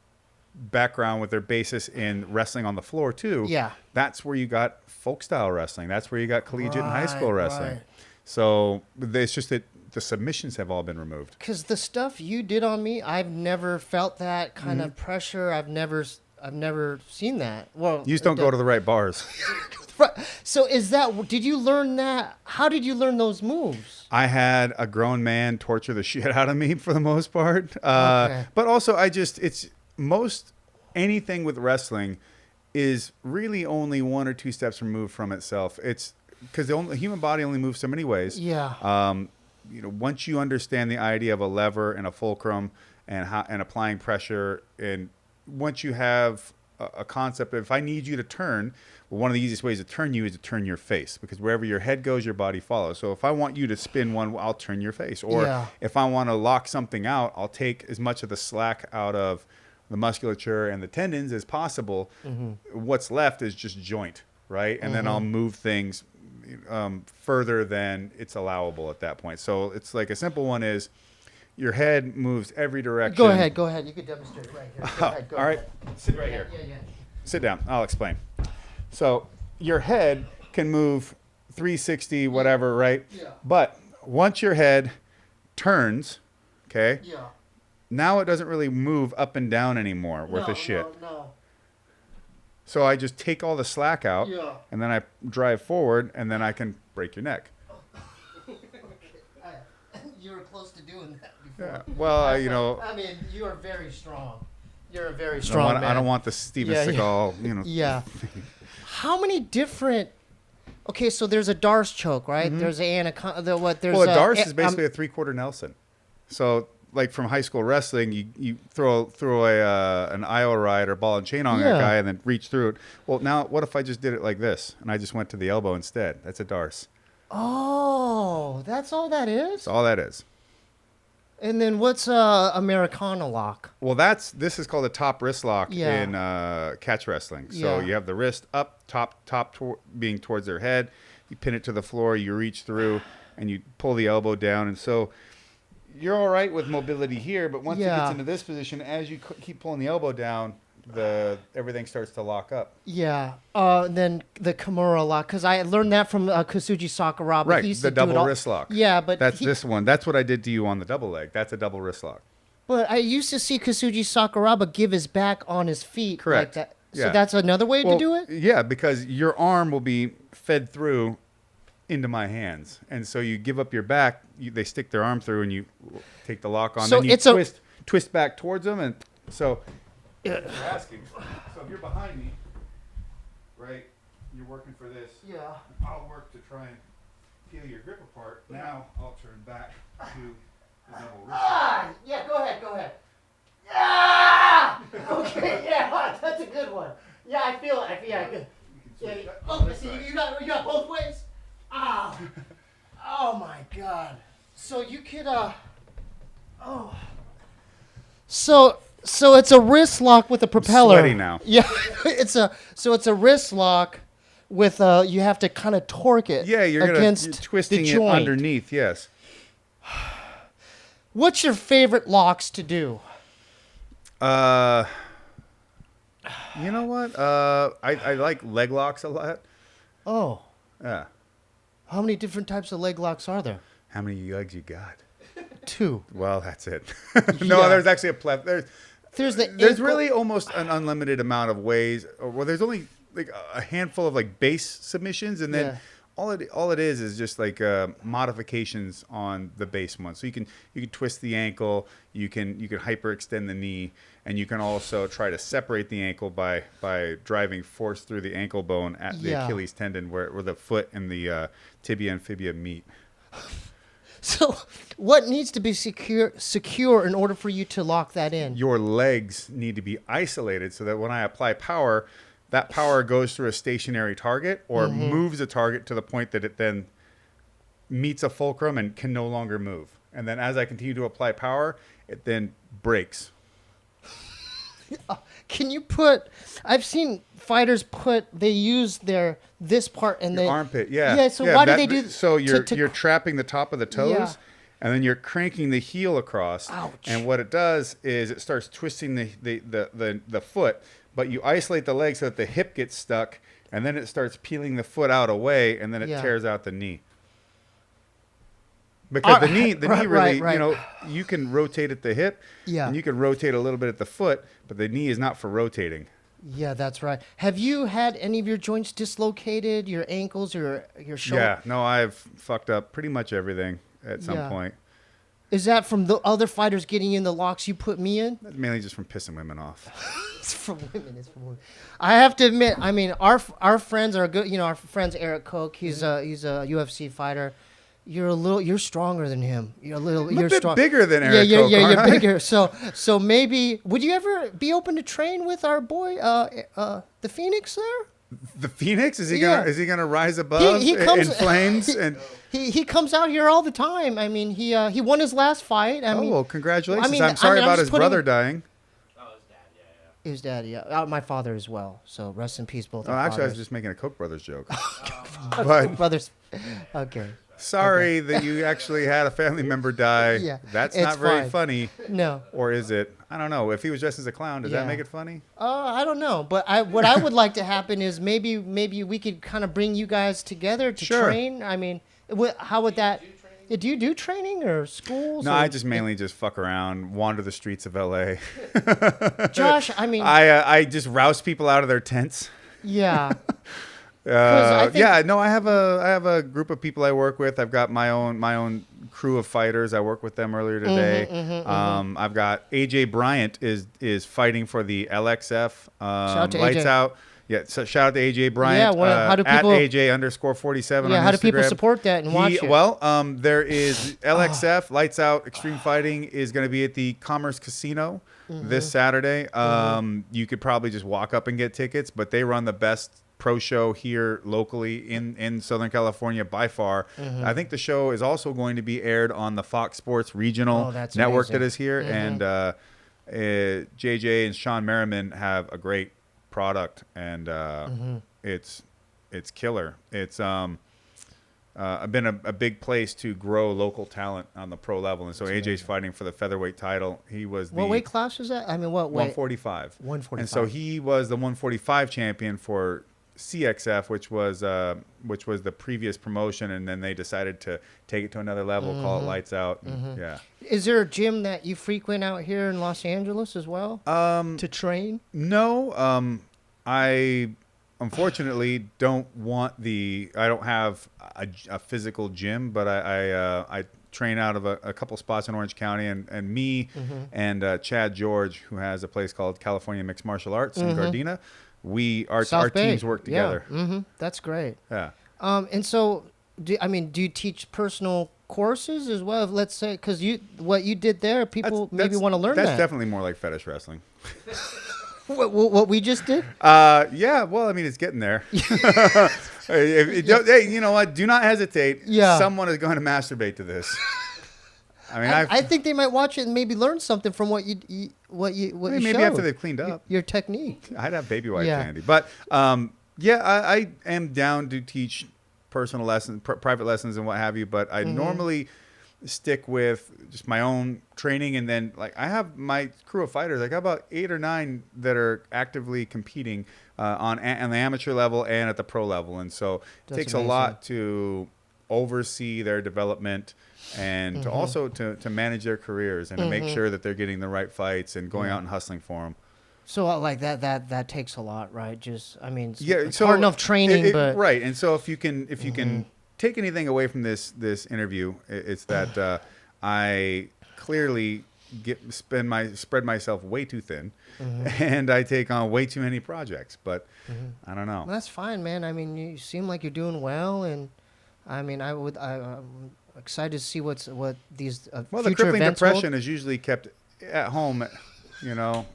background, with their basis in wrestling on the floor too, Yeah. that's where you got folk style wrestling. That's where you got collegiate and high school Right, wrestling. right. So it's just that the submissions have all been removed. Because the stuff you did on me, I've never felt that kind Mm-hmm. of pressure. I've never seen that. Well, You just don't go to the right bars. Right. So did you learn that? How did you learn those moves? I had a grown man torture the shit out of me for the most part. Okay. But also anything with wrestling is really only 1 or 2 steps removed from itself. It's because the human body only moves so many ways. Yeah. Once you understand the idea of a lever and a fulcrum and applying pressure, and once you have a concept of, if I need you to turn, well, one of the easiest ways to turn you is to turn your face, because wherever your head goes, your body follows. So if I want you to spin one, I'll turn your face. Or Yeah. if I want to lock something out, I'll take as much of the slack out of the musculature and the tendons as possible. What's left is just joint, right? And then I'll move things further than it's allowable at that point. So it's like a simple one is your head moves every direction. Go ahead. You can demonstrate right here. Go ahead. Go All right, ahead. sit right here. Yeah. Sit down. I'll explain. So your head can move 360, whatever, right? Yeah. But once your head turns, okay, Yeah. now it doesn't really move up and down anymore worth a shit. No. So I just take all the slack out, Yeah. and then I drive forward, and then I can break your neck. You were close to doing that before. Yeah. Well, I mean, you are very strong. You're a very strong man. I don't want the Steven Yeah, yeah. Seagal, Yeah. How many different? Okay, so there's a Darce choke, right? There's an anaconda. There's Well, a Darce is basically a 3/4 Nelson. So like from high school wrestling, you throw an Iowa ride or ball and chain on that guy and then reach through it. Well, now what if I just did it like this and I just went to the elbow instead? That's a Darce. Oh, that's all that is? That's all that is. And then what's Americana lock? Well, this is called a top wrist lock in catch wrestling. So you have the wrist up, top being towards their head. You pin it to the floor, you reach through, and you pull the elbow down. And so you're all right with mobility here, but once it gets into this position, as you keep pulling the elbow down, everything starts to lock up. Yeah. Then the Kimura lock, because I learned that from Kazuchi Sakuraba. Right, he used the to do double wrist lock. Yeah, but that's this one. That's what I did to you on the double leg. That's a double wrist lock. But I used to see Kazuchi Sakuraba give his back on his feet. Correct. Like that. Yeah. So that's another way to do it? Yeah, because your arm will be fed through into my hands. And so you give up your back, they stick their arm through, and you take the lock on. So then you it's twist back towards them. And so you're asking. So if you're behind me, right, you're working for this. Yeah. I'll work to try and peel your grip apart. Now I'll turn back to the double wrist. Yeah, go ahead. Yeah! Okay, yeah, that's a good one. Yeah, I feel it. Yeah, good. Yeah, okay, so you got both ways? Ah. Oh my God. So you could So it's a wrist lock with a propeller. I'm sweaty now. Yeah. it's a wrist lock with you have to kind of torque it. Yeah, you're twisting the it joint. underneath, yes. What's your favorite locks to do? You know what? I like leg locks a lot. Oh. Yeah. How many different types of leg locks are there? How many legs you got? 2. Well, that's it. No, Yeah. there's actually a plethora. There's Really almost an unlimited amount of ways. Well, there's only like a handful of like base submissions, and then all it is just like modifications on the base one. So you can twist the ankle, you can hyperextend the knee, and you can also try to separate the ankle by driving force through the ankle bone at the Achilles tendon where the foot and the tibia and fibia meet. So what needs to be secure in order for you to lock that in? Your legs need to be isolated so that when I apply power, that power goes through a stationary target or moves a target to the point that it then meets a fulcrum and can no longer move. And then as I continue to apply power, it then breaks. Can you I've seen fighters they use this part and Your armpit, yeah. Yeah, so why do they do So you're trapping the top of the toes, and then you're cranking the heel across. Ouch. And what it does is it starts twisting the foot, but you isolate the leg so that the hip gets stuck, and then it starts peeling the foot out away, and then it tears out the knee. Because the knee really, you know, you can rotate at the hip, and you can rotate a little bit at the foot, but the knee is not for rotating. Yeah, that's right. Have you had any of your joints dislocated, your ankles or your shoulder? Yeah, no, I've fucked up pretty much everything at some point. Is that from the other fighters getting in the locks you put me in? That's mainly just from pissing women off. It's from women. I have to admit, I mean, our friends are good. You know, our friend's Eric Koch. He's a UFC fighter. You're stronger than him. You're a bit bigger than Eric Koch. Yeah, you're right? bigger. So maybe would you ever be open to train with our boy, the Phoenix there? The Phoenix? Is he gonna rise above in flames? And he comes out here all the time. I mean, he won his last fight. Well, congratulations. I'm sorry about his brother dying. His dad, yeah. My father as well. So rest in peace, both. Actually, I was just making a Koch brothers joke. But brothers. Okay. Sorry that you actually had a family member die. Yeah, that's not very funny. No. Or is it? I don't know. If he was dressed as a clown, does that make it funny? I don't know. But what I would like to happen is maybe we could kind of bring you guys together to train. I mean, how would that? Do you do training or schools? No, I just mainly just fuck around, wander the streets of LA. Josh, I mean, I just rouse people out of their tents. Yeah. I have a group of people I work with. I've got my own crew of fighters. I worked with them earlier today. I've got AJ Bryant is fighting for the LXF. Shout out to Lights AJ. Out. Yeah, so shout out to AJ Bryant. Yeah, well, how do people- at AJ_47 Yeah, on how do people Instagram. support that and watch it? Well, there is LXF Lights Out Extreme Fighting is going to be at the Commerce Casino this Saturday. You could probably just walk up and get tickets, but they run the best pro show here locally in Southern California by far. I think the show is also going to be aired on the Fox Sports regional that's network amazing. that is here, and JJ and Sean Merriman have a great product, and it's killer. It's been a big place to grow local talent on the pro level, and so AJ's fighting for the featherweight title. He was What weight class is that? I mean, what weight? 145. 145. And so he was the 145 champion for CXF, which was the previous promotion, and then they decided to take it to another level, call it Lights Out. And, yeah. Is there a gym that you frequent out here in Los Angeles as well to train? No, I unfortunately don't have a physical gym, but I train out of a couple spots in Orange County, and me and Chad George, who has a place called California Mixed Martial Arts in Gardena, our South Bay. teams work together. Yeah. That's great. Yeah. And so, do you teach personal courses as well? Let's say, because what you did there, people maybe want to learn that. That's definitely more like fetish wrestling. What we just did? Yeah. Well, I mean, it's getting there. Hey, you know what? Do not hesitate. Yeah. Someone is going to masturbate to this. I mean, I think they might watch it and maybe learn something from what you maybe showed. after they've cleaned up. Your technique. I'd have baby wipes Yeah. handy. But I am down to teach personal lessons, private lessons, and what have you. But I normally stick with just my own training, and then like I have my crew of fighters. I got about 8 or 9 that are actively competing on the amateur level and at the pro level, and so it takes amazing. a lot to oversee their development and to also to manage their careers and to make sure that they're getting the right fights and going out and hustling for them. So like that takes a lot, right? Just it's So hard enough training, but right. And so if you can take anything away from this interview, it's that I clearly spread myself way too thin, and I take on way too many projects. But I don't know. Well, that's fine, man. I mean, you seem like you're doing well, and I'm excited to see what these Well, future the crippling events depression hold. is usually kept at home, Well,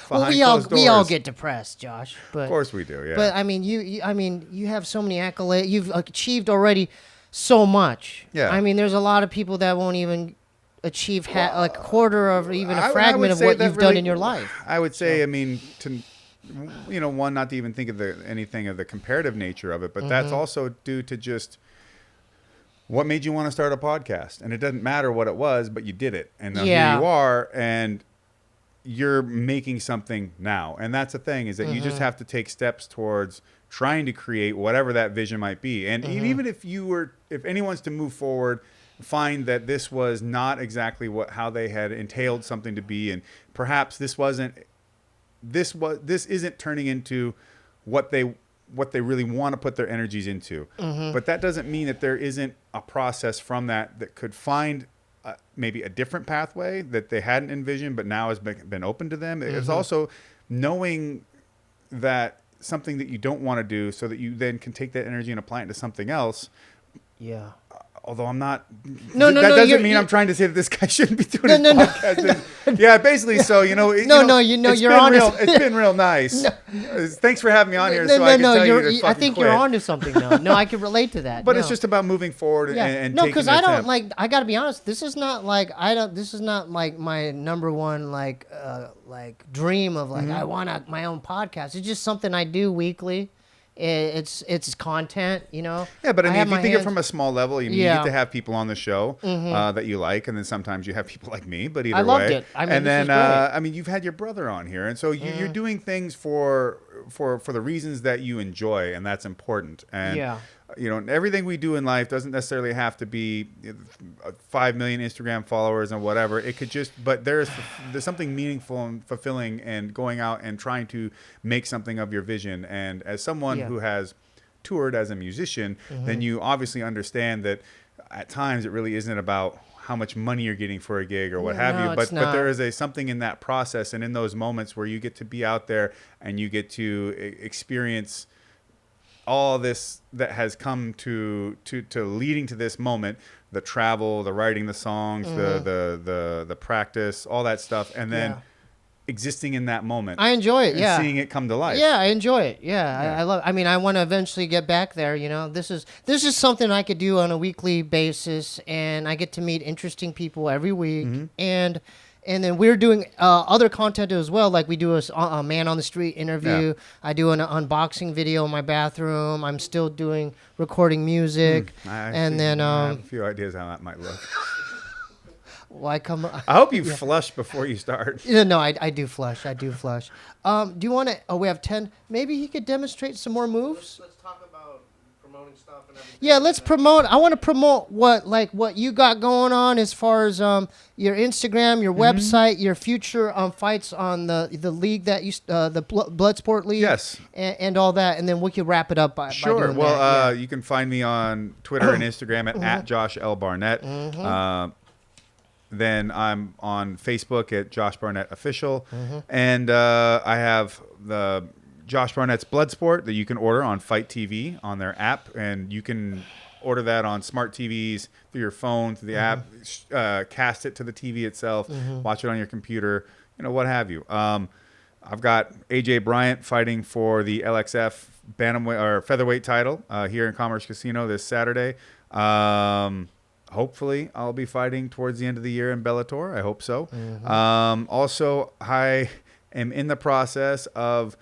behind we all closed doors. get depressed, Josh. But Of course we do, yeah. But I mean, you have so many accolades. You've achieved already so much. Yeah. I mean, there's a lot of people that won't even achieve like a quarter of even I a would fragment of say what that you've done really- in your life. I would say, I mean, one, not to even think of anything of the comparative nature of it, but that's also due to just what made you want to start a podcast. And it doesn't matter what it was, but you did it. And now here you are, and you're making something now. And that's the thing, is that you just have to take steps towards trying to create whatever that vision might be. And even if anyone's to move forward, find that this was not exactly how they had entailed something to be, and perhaps this isn't turning into what they really want to put their energies into. But that doesn't mean that there isn't a process from that could find maybe a different pathway that they hadn't envisioned, but now has been open to them. It's also knowing that something that you don't want to do, so that you then can take that energy and apply it to something else. Yeah. Although I'm not. No, that doesn't mean I'm trying to say that this guy shouldn't be doing his podcast. Yeah, basically. So you're been honest. It's been real nice. Thanks for having me on here, so I can tell you to fucking I think quit. you're onto something though. No, I can relate to that. But no. it's just about moving forward and no, taking because the I don't attempt. like. I gotta be honest. This is not like This is not like my number one like dream of like I want my own podcast. It's just something I do weekly. It's content, Yeah, but I mean, if you think hands- it from a small level, you get to have people on the show that you like, and then sometimes you have people like me. But either I loved way, it. I mean, and this then is great. I mean, you've had your brother on here, and so you're doing things for the reasons that you enjoy, and that's important. And everything we do in life doesn't necessarily have to be 5 million Instagram followers and whatever. It could just, but there's something meaningful and fulfilling and going out and trying to make something of your vision. And as someone who has toured as a musician, then you obviously understand that at times it really isn't about how much money you're getting for a gig or what Yeah, have no, you. it's But not. there is something in that process and in those moments where you get to be out there and you get to experience all this that has come to leading to this moment, the travel, the writing, the songs, the practice, all that stuff, and then Yeah. existing in that moment. I enjoy it. and Yeah. seeing it come to life. Yeah, I enjoy it. Yeah, Yeah. I love. I mean, I want to eventually get back there. You know, this is something I could do on a weekly basis, and I get to meet interesting people every week, and then we're doing other content as well. Like we do a man on the street interview. Yeah. I do an unboxing video in my bathroom. I'm still doing recording music, and then I have a few ideas how that might look. well, I come. I hope you flush before you start. Yeah, no, I do flush. I do flush. Do you want to? Oh, we have 10. Maybe he could demonstrate some more moves. Let's talk about promoting stuff and everything. Yeah, let's promote. I want to promote what you got going on as far as your Instagram, your website, your future fights on the league that you the Bloodsport league. Yes. And all that, and then we can wrap it up by Sure. doing Well, that. Yeah. you can find me on Twitter and Instagram at Josh L. Barnett. Then I'm on Facebook at Josh Barnett Official. And I have the Josh Barnett's Bloodsport that you can order on Fight TV on their app. And you can order that on smart TVs, through your phone, through the app, cast it to the TV itself, watch it on your computer, what have you. I've got AJ Bryant fighting for the LXF bantamweight or featherweight title here in Commerce Casino this Saturday. Hopefully, I'll be fighting towards the end of the year in Bellator. I hope so. Also, I am in the process of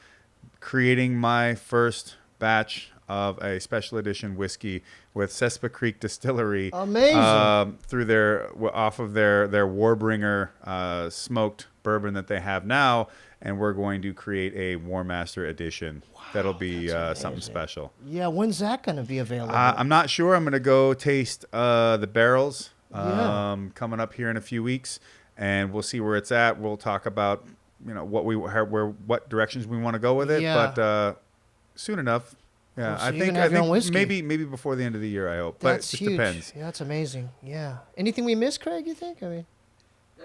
creating my first batch of a special edition whiskey with Cespa Creek Distillery. Amazing. Through off of their Warbringer smoked bourbon that they have now. And we're going to create a War Master edition. That'll be something special. Yeah, when's that going to be available? I'm not sure. I'm going to go taste the barrels coming up here in a few weeks, and we'll see where it's at. We'll talk about what directions we want to go with it, but soon enough. Yeah, So I you're think gonna have your own whiskey. maybe before the end of the year. I hope, but it That's just huge. depends. Yeah, that's amazing. Yeah. Anything we missed, Craig? You think? I mean,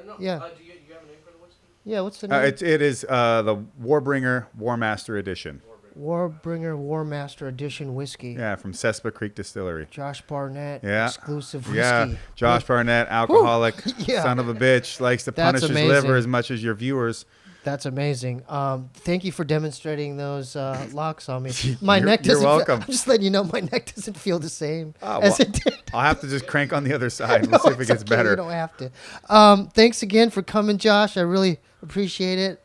No, Yeah. Do you have a name for the whiskey? yeah. What's the name? It is the Warbringer War Master edition. Warbringer War Master Edition whiskey. Yeah, from Cespa Creek Distillery. Josh Barnett. Yeah. Exclusive whiskey. Yeah, Josh Barnett, alcoholic, Yeah. son of a bitch, likes to That's punish his amazing. liver as much as your viewers. That's amazing. Thank you for demonstrating those locks on me. My You're- neck you're doesn't. welcome. I'm just letting you know my neck doesn't feel the same Oh, as well, it did. I'll have to just crank on the other side and No, see if it it's gets okay. better. You don't have to. Thanks again for coming, Josh. I really appreciate it.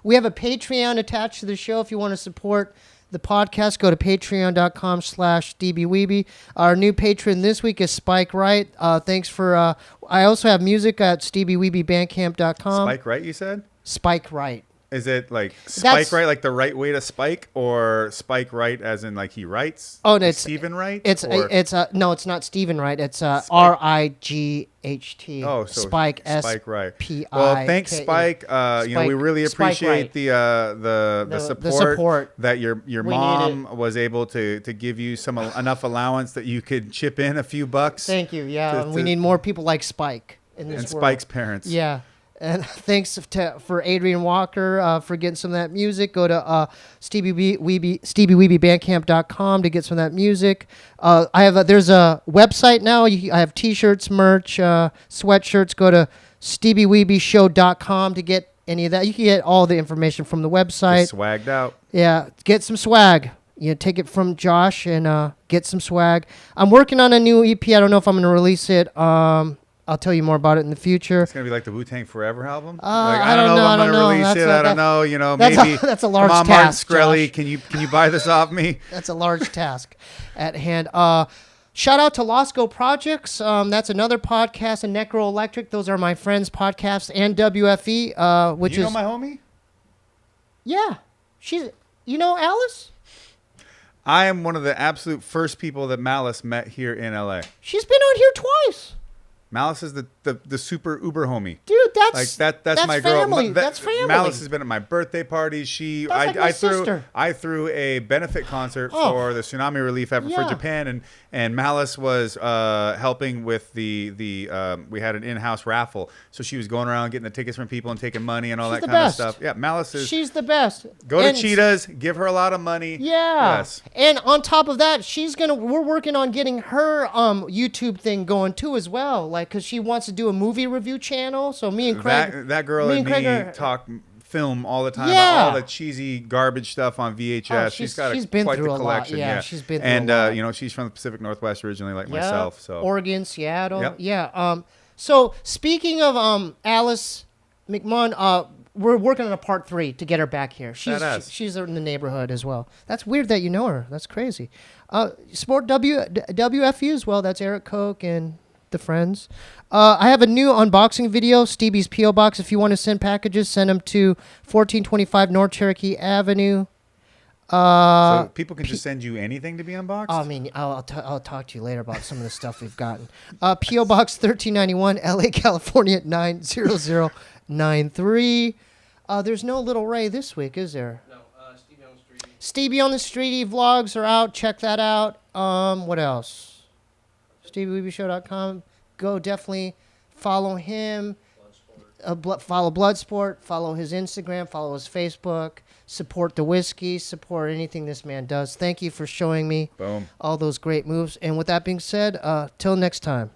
We have a Patreon attached to the show. If you want to support the podcast, go to patreon.com/Steebee Weebee. Our new patron this week is Spike Wright. Thanks for. I also have music at SteebieWeebieBandcamp.com. Spike right, you said? Spike Wright. Is it like That's- spike right, like the right way to spike, or spike right as in like he writes? Oh, no, it's Stephen Wright. It's or- no, it's not Stephen Wright. It's RIGHT. Oh, so Spike Spike Wright. SPI. Well, thanks, Spike. We really Spike appreciate Wright. the The support, support. that your We mom need was able to give you some enough allowance that you could chip in a few bucks. Thank you. Yeah, To- and we to- need more people like Spike in this and world. Spike's parents. Yeah. And thanks for Adrian Walker for getting some of that music. Go to SteebieWeebieBandcamp.com to get some of that music. There's a website now. I have T-shirts, merch, sweatshirts. Go to SteebieWeebieShow.com to get any of that. You can get all the information from the website. Just swagged out. Yeah, get some swag. Take it from Josh and get some swag. I'm working on a new EP. I don't know if I'm going to release it. I'll tell you more about it in the future. It's gonna be like the Wu-Tang Forever album. I don't know. if I I'm don't gonna know. release That's it. a- I don't know. that's Maybe that's a large Come on, task, Martin Shkreli, Josh. can you buy this off me? That's a large task at hand. Shout out to Losco Projects. That's another podcast, and Necro Electric. Those are my friends' podcasts, and WFE, which You know is my homie? yeah. She's Alice. I am one of the absolute first people that Malice met here in LA. She's been on here twice. Malice is the super uber homie. Dude, That's my girl. family. That's family. Malice has been at my birthday party. I threw a benefit concert for the tsunami relief effort for Japan, and Malice was helping with the we had an in-house raffle, so she was going around getting the tickets from people and taking money and all that kind of stuff. Yeah, Malice is. She's the best. Go to Cheetah's, give her a lot of money. Yeah. Yes. And on top of that, we're working on getting her YouTube thing going too as well, like because she wants to do a movie review channel. So me and Craig, that girl and me talk film all the time about all the cheesy garbage stuff on VHS. She's got quite the collection. Yeah, she's been through a lot. And she's from the Pacific Northwest originally, like myself. So Oregon, Seattle. Yep. Yeah. So speaking of Alice McMahon, we're working on a part 3 to get her back here. She's in the neighborhood as well. That's weird that you know her. That's crazy. Sport WFU as well. That's Eric Koch and the friends. I have a new unboxing video, Steebee's P.O. Box. If you want to send packages, send them to 1425 North Cherokee Avenue. So people can just send you anything to be unboxed? I mean, I'll talk to you later about some of the stuff we've gotten. P.O. Box 1391, L.A., California 90093. There's no Little Ray this week, is there? No, Steebee on the Street. Steebee on the Street vlogs are out. Check that out. What else? SteebeeWeebieShow.com. Go definitely follow him. Follow Bloodsport. Follow his Instagram. Follow his Facebook. Support the whiskey. Support anything this man does. Thank you for showing me all those great moves. And with that being said, till next time.